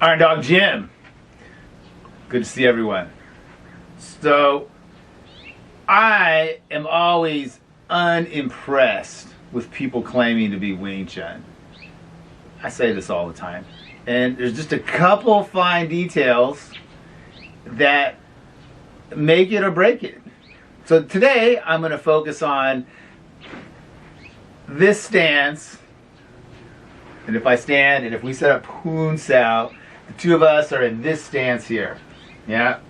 Iron Dog Jim. Good to see everyone. So, I am always unimpressed with people claiming to be Wing Chun. I say this all the time. And there's just a couple fine details that make it or break it. So today, I'm going to focus on this stance. And if I stand and if we set up Poon Sao, the two of us are in this stance here. Yeah?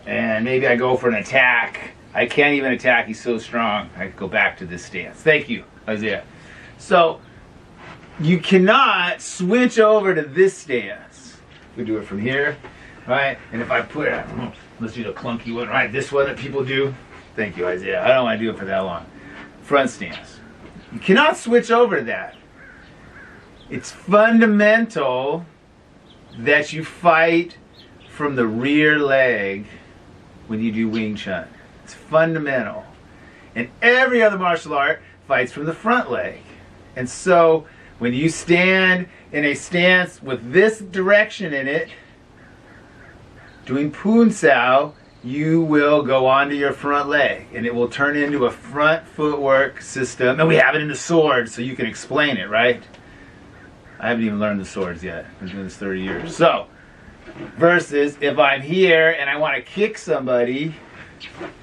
And maybe I go for an attack. I can't even attack, he's so strong. I go back to this stance. Thank you, Isaiah. So, you cannot switch over to this stance. We do it from here, right? And if I put it, let's do the clunky one, right? This one that people do. Thank you, Isaiah. I don't want to do it for that long. Front stance. You cannot switch over to that. It's fundamental that you fight from the rear leg when you do Wing Chun. It's fundamental. And every other martial art fights from the front leg. And so, when you stand in a stance with this direction in it, doing Poon Sao, you will go onto your front leg. And it will turn into a front footwork system. And we have it in the sword, so you can explain it, right? I haven't even learned the swords yet. I've been doing this 30 years. So, versus if I'm here and I want to kick somebody,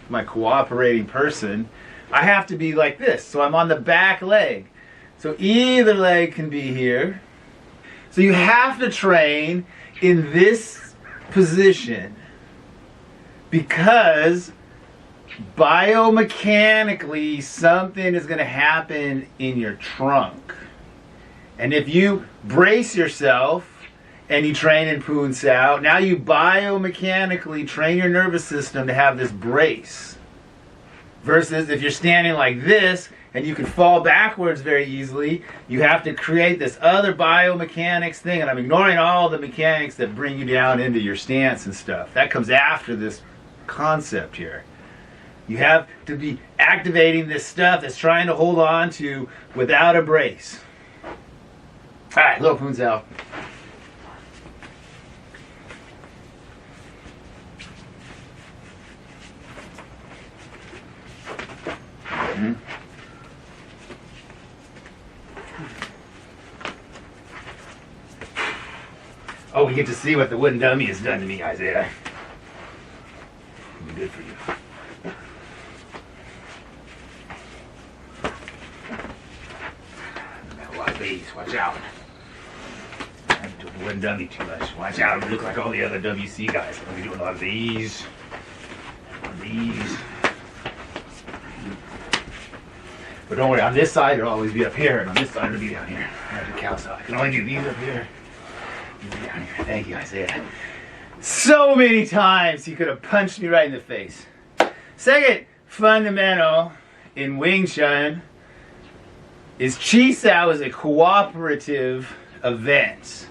my cooperating person, I have to be like this. So I'm on the back leg. So either leg can be here. So you have to train in this position because biomechanically something is going to happen in your trunk. And if you brace yourself and you train in Poon Sao, now you biomechanically train your nervous system to have this brace. Versus if you're standing like this and you can fall backwards very easily, you have to create this other biomechanics thing. And I'm ignoring all the mechanics that bring you down into your stance and stuff. That comes after this concept here. You have to be activating this stuff that's trying to hold on to without a brace. Alright, little Poon Sao. Oh, we get to see what the wooden dummy has done to me, Isaiah. It'll be good for you. I got a lot of these. Watch out. I'm doing the wooden dummy too much. Watch out. I look like all the other WC guys. I'm going to be doing a lot of these. But don't worry, on this side it'll always be up here, and on this side it'll be down here. That's the cow side. I can only do these up here. These down here. Thank you, Isaiah. So many times he could have punched me right in the face. Second fundamental in Wing Chun is Chi Sao is a cooperative event,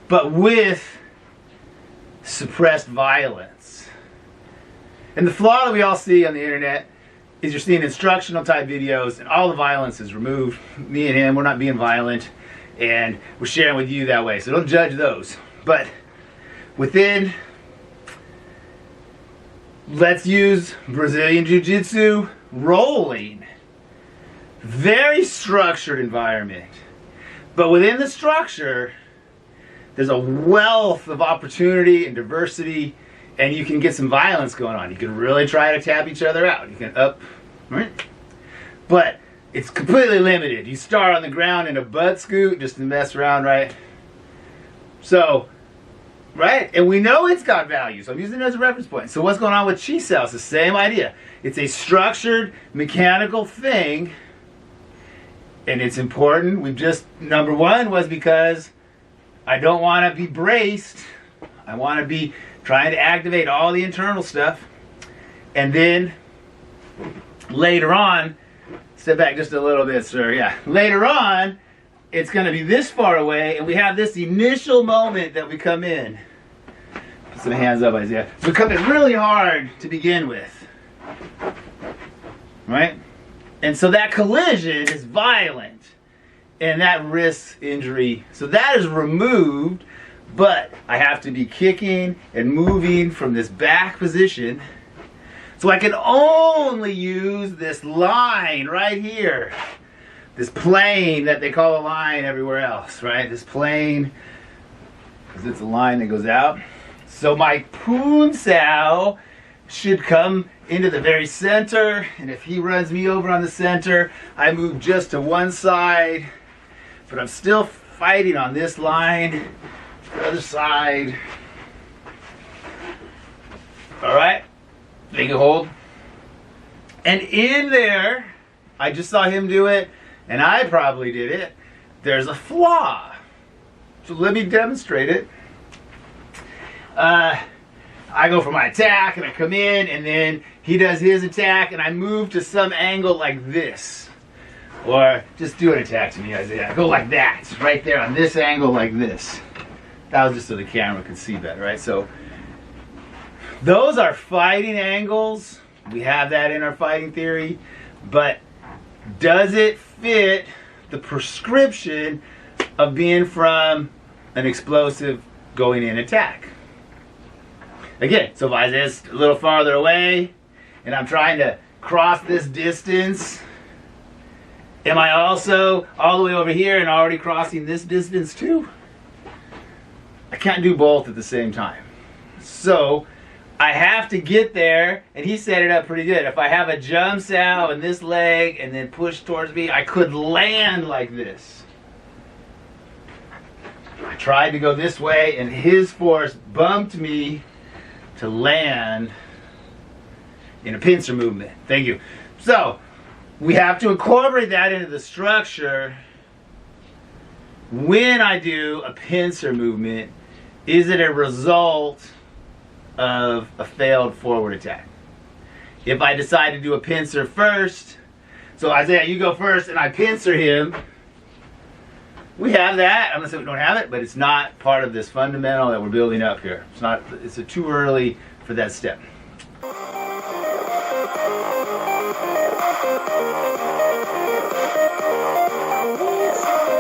but with suppressed violence. And the flaw that we all see on the internet is you're seeing instructional type videos and all the violence is removed. Me and him, we're not being violent and we're sharing with you that way. So don't judge those. But within, let's use Brazilian Jiu-Jitsu, rolling. Very structured environment. But within the structure, there's a wealth of opportunity and diversity, and you can get some violence going on. You can really try to tap each other out. You can up, right? But it's completely limited. You start on the ground in a butt scoot just to mess around, right? So, right? And we know it's got value, so I'm using it as a reference point. So what's going on with Chi Sao? It's the same idea. It's a structured, mechanical thing, and it's important. We've just, number one was because I don't want to be braced. I want to be trying to activate all the internal stuff. And then later on, step back just a little bit, sir. Yeah. Later on, it's going to be this far away, and we have this initial moment that we come in. Put some hands up, Isaiah. We come in really hard to begin with. right? And so that collision is violent, and that risks injury. So that is removed, but I have to be kicking and moving from this back position. So I can only use this line right here. This plane that they call a line everywhere else, right? This plane, because it's a line that goes out. So my poon sow should come into the very center, and if he runs me over on the center, I move just to one side, but I'm still fighting on this line, the other side. All right, make it hold. And in there, I just saw him do it, and I probably did it. There's a flaw. So let me demonstrate it. I go for my attack, and I come in, and then he does his attack, and I move to some angle like this. Or just do an attack to me, Isaiah. Go like that, right there on this angle like this. That was just so the camera could see better, right? So those are fighting angles. We have that in our fighting theory. But does it fit the prescription of being from an explosive going in attack? Again, so if Isaiah's a little farther away and I'm trying to cross this distance, am I also all the way over here and already crossing this distance too? I can't do both at the same time. So I have to get there, and he set it up pretty good. If I have a jump sow in this leg and then push towards me, I could land like this. I tried to go this way, and his force bumped me to land in a pincer movement. Thank you. So we have to incorporate that into the structure. When I do a pincer movement, is it a result of a failed forward attack? If I decide to do a pincer first, so Isaiah, you go first, and I pincer him, we have that. I'm going to say we don't have it, but it's not part of this fundamental that we're building up here. It's not. It's too early for that step.